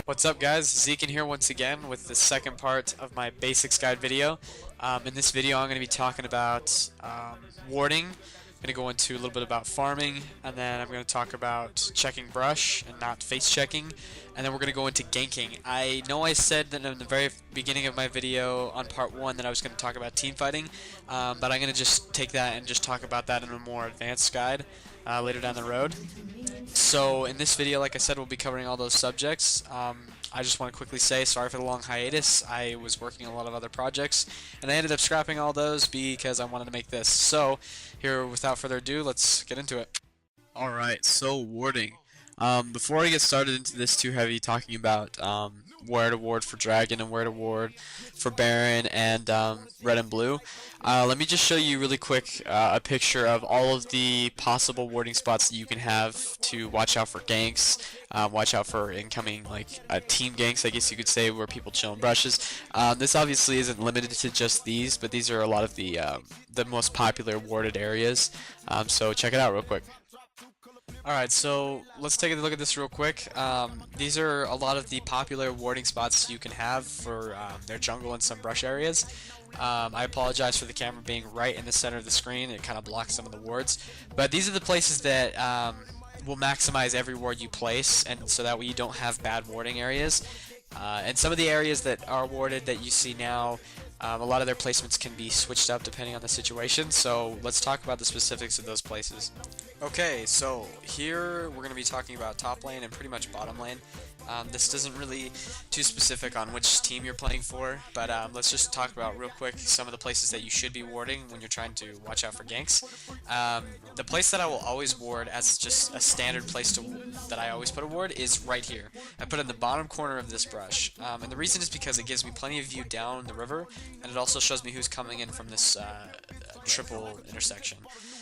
What's up, guys? Zeakin here once again with the second part of my basics guide video. In this video I'm going to be talking about warding. I'm going to go into a little bit about farming, and then I'm going to talk about checking brush and not face checking, and then we're going to go into ganking. I know I said that in the very beginning of my video on part 1 that I was going to talk about team fighting, but I'm going to just take that and just talk about that in a more advanced guide later down the road. So in this video, like I said, we'll be covering all those subjects. I just want to quickly say sorry for the long hiatus. I was working on a lot of other projects, and I ended up scrapping all those because I wanted to make this. So here, without further ado, let's get into it. Alright, so warding. Before I get started into this too heavy, talking about where to ward for Dragon and where to ward for Baron and Red and Blue, let me just show you really quick a picture of all of the possible warding spots that you can have to watch out for ganks, watch out for incoming team ganks, I guess you could say, where people chill in brushes. This obviously isn't limited to just these, but these are a lot of the most popular warded areas, so check it out real quick. Alright, so let's take a look at this real quick. These are a lot of the popular warding spots you can have for their jungle and some brush areas. I apologize for the camera being right in the center of the screen. It kind of blocks some of the wards. But these are the places that will maximize every ward you place, and so that way you don't have bad warding areas. And some of the areas that are warded that you see now, a lot of their placements can be switched up depending on the situation, so let's talk about the specifics of those places. Okay, so here we're going to be talking about top lane and pretty much bottom lane. This isn't really too specific on which team you're playing for, but let's just talk about real quick some of the places that you should be warding when you're trying to watch out for ganks. The place that I will always ward as just a standard place that I always put a ward is right here. I put it in the bottom corner of this brush, and the reason is because it gives me plenty of view down the river, and it also shows me who's coming in from this triple intersection.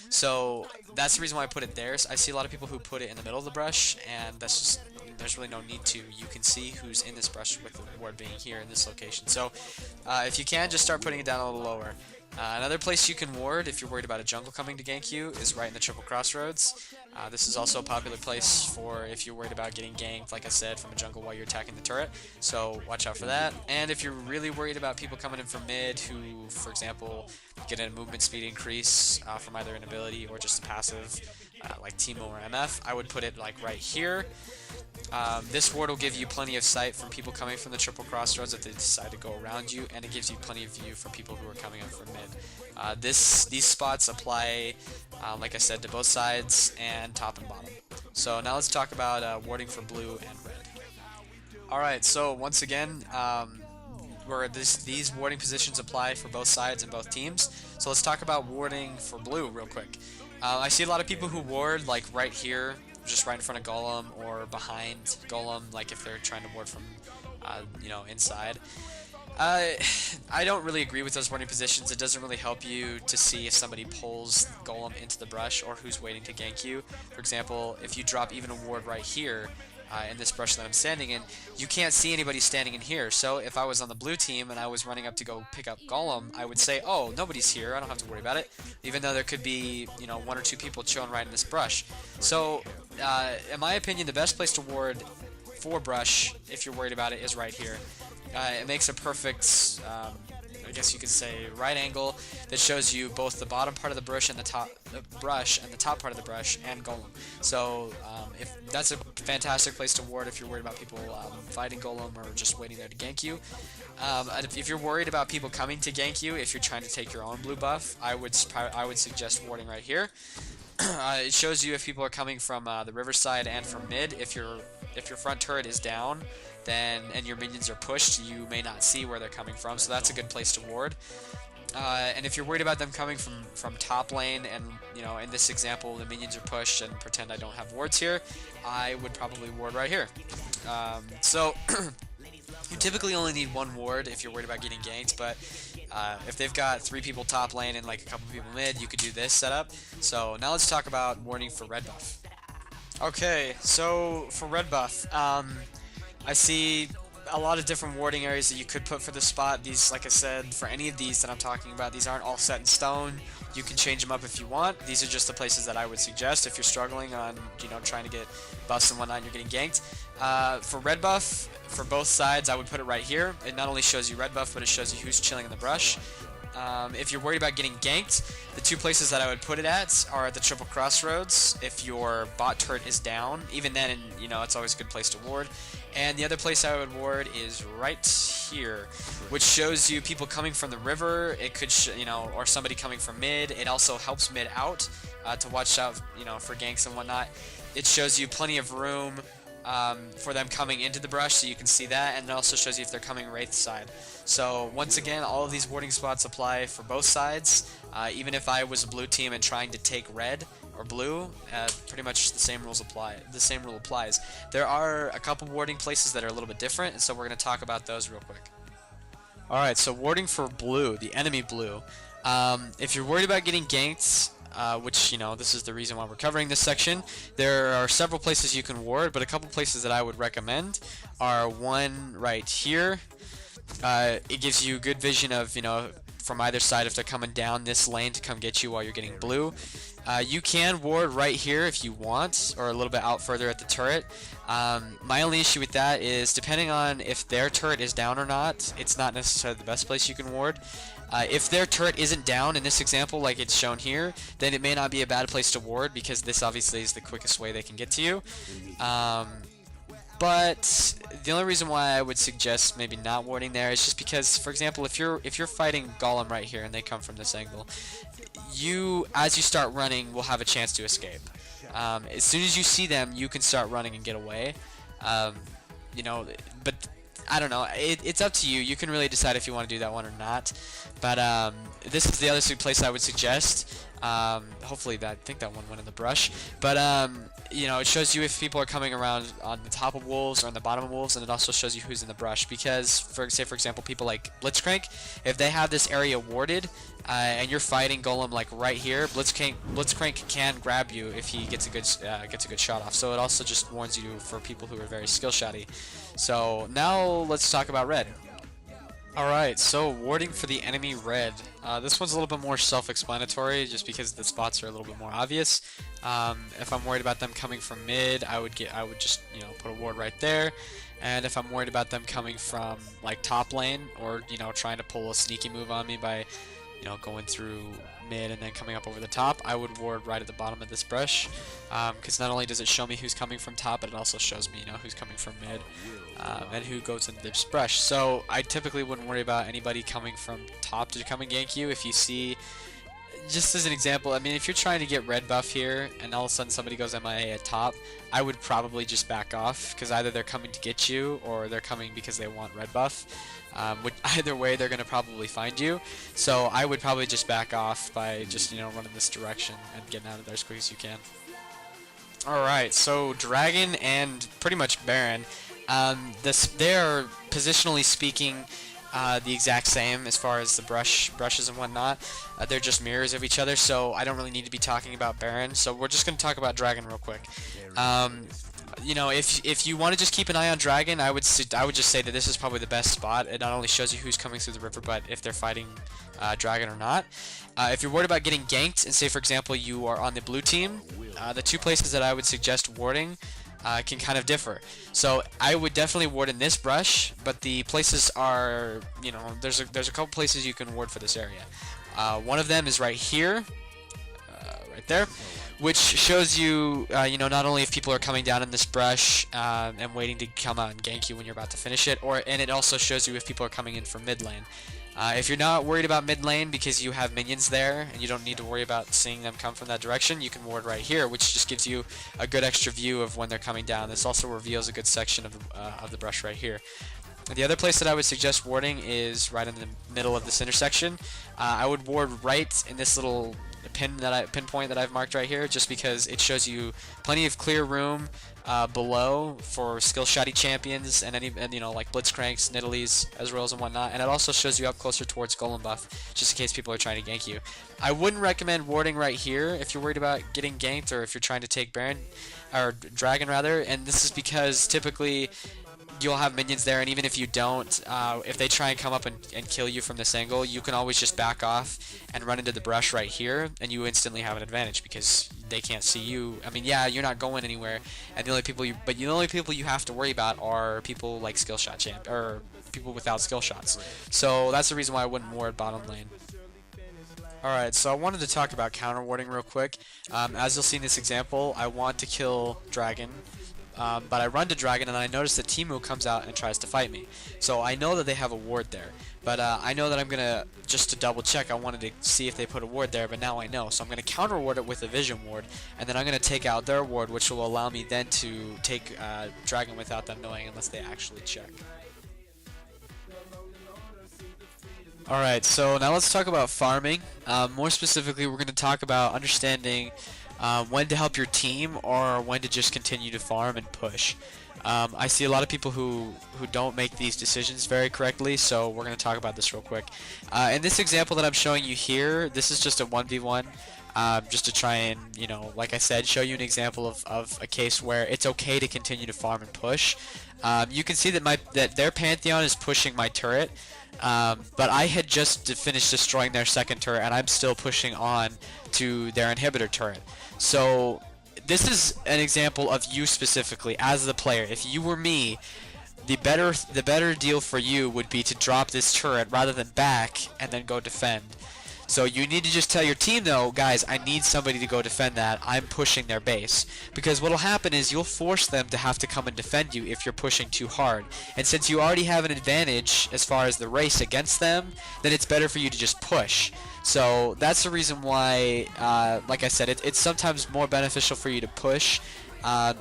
So that's the reason why I put it there. So I see a lot of people who put it in the middle of the brush, and that's just, there's really no need to. You can see who's in this brush with the ward being here in this location. So if you can, just start putting it down a little lower. Another place you can ward if you're worried about a jungle coming to gank you is right in the triple crossroads. This is also a popular place for if you're worried about getting ganked, like I said, from a jungle while you're attacking the turret, so watch out for that. And if you're really worried about people coming in from mid who, for example, get a movement speed increase from either an ability or just a passive, like Teemo or MF, I would put it like right here. This ward will give you plenty of sight from people coming from the triple crossroads if they decide to go around you, and it gives you plenty of view from people who are coming in from mid. These spots apply, like I said, to both sides and top and bottom. So now let's talk about warding for blue and red. Alright, so once again, where these warding positions apply for both sides and both teams. So let's talk about warding for blue real quick. I see a lot of people who ward like right here, just right in front of Golem, or behind Golem, like if they're trying to ward from, inside. I don't really agree with those warding positions. It doesn't really help you to see if somebody pulls Golem into the brush or who's waiting to gank you. For example, if you drop even a ward right here, in this brush that I'm standing in, you can't see anybody standing in here. So if I was on the blue team and I was running up to go pick up Golem, I would say, oh, nobody's here, I don't have to worry about it, even though there could be, one or two people chilling right in this brush. So in my opinion, the best place to ward for brush, if you're worried about it, is right here. It makes a perfect, I guess you could say, right angle that shows you both the bottom part of the brush and the top part of the brush and Golem. So if that's a fantastic place to ward if you're worried about people fighting Golem or just waiting there to gank you. And if you're worried about people coming to gank you, if you're trying to take your own blue buff, I would suggest warding right here. It shows you if people are coming from the riverside and from mid. If your front turret is down, and your minions are pushed, you may not see where they're coming from, so that's a good place to ward. And if you're worried about them coming from top lane, and in this example the minions are pushed, and pretend I don't have wards here, I would probably ward right here. So you typically only need one ward if you're worried about getting ganked, but if they've got 3 people top lane and like a couple people mid, you could do this setup. So now let's talk about warding for red buff. Okay, so for red buff, I see a lot of different warding areas that you could put for the spot. These, like I said, for any of these that I'm talking about, these aren't all set in stone. You can change them up if you want. These are just the places that I would suggest if you're struggling on, trying to get buffs and whatnot and you're getting ganked. For red buff, for both sides, I would put it right here. It not only shows you red buff, but it shows you who's chilling in the brush. If you're worried about getting ganked, the two places that I would put it at are at the triple crossroads. If your bot turret is down, even then, it's always a good place to ward. And the other place I would ward is right here, which shows you people coming from the river. It could, or somebody coming from mid. It also helps mid out to watch out, for ganks and whatnot. It shows you plenty of room for them coming into the brush, so you can see that, and it also shows you if they're coming wraith side. So once again, all of these warding spots apply for both sides. Even if I was a blue team and trying to take red or blue, pretty much the same rules apply. The same rule applies. There are a couple warding places that are a little bit different, and so we're going to talk about those real quick. Alright, so warding for blue, the enemy blue. If you're worried about getting ganked, which, this is the reason why we're covering this section, there are several places you can ward, but a couple places that I would recommend are one right here. It gives you good vision of, from either side if they're coming down this lane to come get you while you're getting blue. You can ward right here if you want, or a little bit out further at the turret. My only issue with that is, depending on if their turret is down or not, it's not necessarily the best place you can ward. If their turret isn't down in this example, like it's shown here, then it may not be a bad place to ward, because this obviously is the quickest way they can get to you. But the only reason why I would suggest maybe not warding there is just because, for example, if you're fighting Golem right here and they come from this angle, as you start running, will have a chance to escape. As soon as you see them, you can start running and get away. But I don't know. It's up to you. You can really decide if you want to do that one or not. But this is the other place I would suggest. Hopefully I think that one went in the brush. But it shows you if people are coming around on the top of wolves or on the bottom of wolves, and it also shows you who's in the brush. Because, for example, people like Blitzcrank, if they have this area warded, and you're fighting Golem like right here, Blitzcrank can grab you if he gets a good shot off. So it also just warns you for people who are very skill shotty. So now let's talk about red. Alright, so warding for the enemy red. This one's a little bit more self-explanatory just because the spots are a little bit more obvious. If I'm worried about them coming from mid, I would just put a ward right there. And if I'm worried about them coming from like top lane, or trying to pull a sneaky move on me by going through mid and then coming up over the top, I would ward right at the bottom of this brush, because not only does it show me who's coming from top, but it also shows me who's coming from mid, and who goes into this brush. So I typically wouldn't worry about anybody coming from top to come and gank you. If you see, just as an example, I mean, if you're trying to get red buff here and all of a sudden somebody goes MIA at top, I would probably just back off, because either they're coming to get you or they're coming because they want red buff. Either way, they're going to probably find you. So I would probably just back off by just running this direction and getting out of there as quick as you can. Alright, so Dragon and pretty much Baron, they are positionally speaking the exact same as far as the brushes and whatnot. They're just mirrors of each other, so I don't really need to be talking about Baron. So we're just going to talk about Dragon real quick. If you want to just keep an eye on Dragon, I would just say that this is probably the best spot. It not only shows you who's coming through the river, but if they're fighting Dragon or not. If you're worried about getting ganked, and say for example you are on the blue team, the two places that I would suggest warding can kind of differ. So I would definitely ward in this brush, but the places are, there's a couple places you can ward for this area. One of them is right here, right there, which shows you, not only if people are coming down in this brush and waiting to come out and gank you when you're about to finish it, and it also shows you if people are coming in from mid lane. If you're not worried about mid lane because you have minions there and you don't need to worry about seeing them come from that direction, you can ward right here, which just gives you a good extra view of when they're coming down. This also reveals a good section of the brush right here. The other place that I would suggest warding is right in the middle of this intersection. I would ward right in this little pinpoint that I've marked right here, just because it shows you plenty of clear room below for skill shotty champions and like Blitzcranks, Nidalees, Ezreals and whatnot, and it also shows you up closer towards Golem buff, just in case people are trying to gank you. I wouldn't recommend warding right here if you're worried about getting ganked or if you're trying to take Baron or Dragon rather, and this is because typically you'll have minions there, and even if you don't, if they try and come up and kill you from this angle, you can always just back off and run into the brush right here, and you instantly have an advantage because they can't see you. I mean, yeah, you're not going anywhere, and the only people you have to worry about are people like skill shot champ or people without skill shots. So that's the reason why I wouldn't ward bottom lane. Alright, so I wanted to talk about counter warding real quick. As you'll see in this example, I want to kill Dragon, but I run to Dragon and I notice that Teemu comes out and tries to fight me. So I know that they have a ward there, but I know that I'm gonna, just to double check, I wanted to see if they put a ward there, but now I know. So I'm gonna counter ward it with a vision ward, and then I'm gonna take out their ward, which will allow me then to take Dragon without them knowing unless they actually check. Alright, so now let's talk about farming. More specifically, we're going to talk about understanding when to help your team or when to just continue to farm and push. I see a lot of people who don't make these decisions very correctly, so we're going to talk about this real quick. In this example that I'm showing you here, this is just a 1v1. Just to try and, you know, like I said, show you an example of a case where it's okay to continue to farm and push. You can see that their Pantheon is pushing my turret, but I had just finished destroying their second turret, and I'm still pushing on to their inhibitor turret. So this is an example of you specifically as the player. If you were me, the better deal for you would be to drop this turret rather than back and then go defend. So you need to just tell your team, though, guys, I need somebody to go defend that. I'm pushing their base. Because what will happen is you'll force them to have to come and defend you if you're pushing too hard. And since you already have an advantage as far as the race against them, then it's better for you to just push. So that's the reason why, like I said, it's sometimes more beneficial for you to push,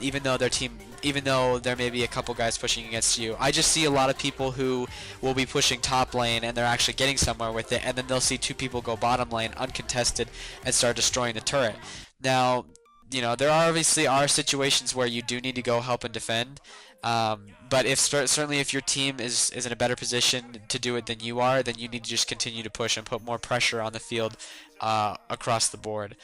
even though there may be a couple guys pushing against you. I just see a lot of people who will be pushing top lane and they're actually getting somewhere with it, and then they'll see two people go bottom lane uncontested and start destroying the turret. Now, you know, there obviously are situations where you do need to go help and defend, but certainly if your team is in a better position to do it than you are, then you need to just continue to push and put more pressure on the field across the board.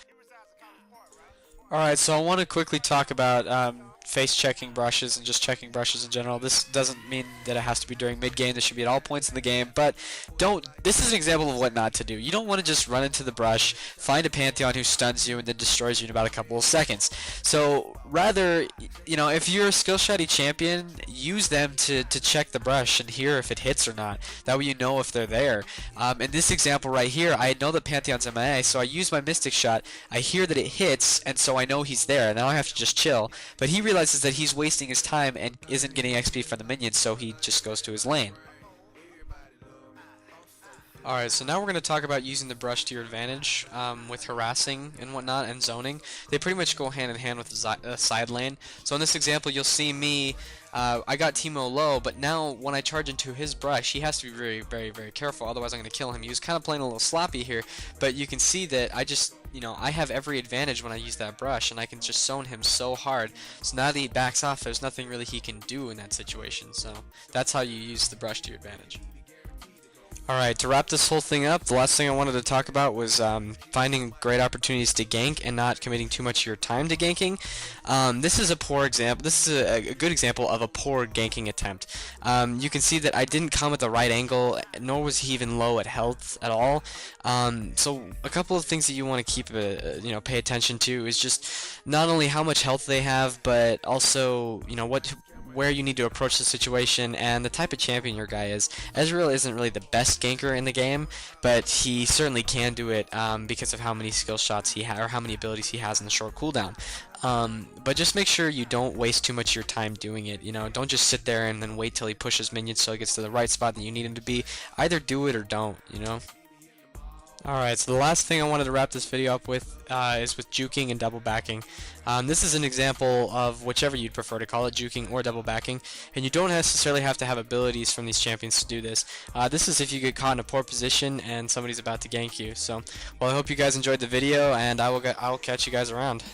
Alright, so I want to quickly talk about face checking brushes and just checking brushes in general. This doesn't mean that it has to be during mid game. This should be at all points in the game, but this is an example of what not to do. You don't want to just run into the brush, find a Pantheon who stuns you and then destroys you in about a couple of seconds. So rather, you know, if you're a skill shotty champion, use them to check the brush and hear if it hits or not. That way you know if they're there. In this example right here, I know that Pantheon's MIA, so I use my Mystic Shot. I hear that it hits, and so I know he's there. Now I have to just chill. But he realizes that he's wasting his time and isn't getting XP from the minions, so he just goes to his lane. Alright, so now we're going to talk about using the brush to your advantage with harassing and whatnot and zoning. They pretty much go hand in hand with the side lane. So in this example, you'll see me, I got Teemo low, but now when I charge into his brush, he has to be very, very, very careful, otherwise I'm going to kill him. He was kind of playing a little sloppy here, but you can see that I have every advantage when I use that brush, and I can just zone him so hard. So now that he backs off, there's nothing really he can do in that situation. So that's how you use the brush to your advantage. Alright, to wrap this whole thing up, the last thing I wanted to talk about was finding great opportunities to gank and not committing too much of your time to ganking. This is a poor example. This is a good example of a poor ganking attempt. You can see that I didn't come at the right angle, nor was he even low at health at all. So a couple of things that you want to keep, pay attention to is just not only how much health they have, but also, where you need to approach the situation and the type of champion your guy is. Ezreal isn't really the best ganker in the game, but he certainly can do it because of how many skill shots he has, or how many abilities he has in the short cooldown. But just make sure you don't waste too much of your time doing it. Don't just sit there and then wait till he pushes minions so he gets to the right spot that you need him to be. Either do it or don't, Alright, so the last thing I wanted to wrap this video up with is with juking and double backing. This is an example of whichever you'd prefer to call it, juking or double backing, and you don't necessarily have to have abilities from these champions to do this. This is if you get caught in a poor position and somebody's about to gank you. So, well, I hope you guys enjoyed the video, and I will catch you guys around.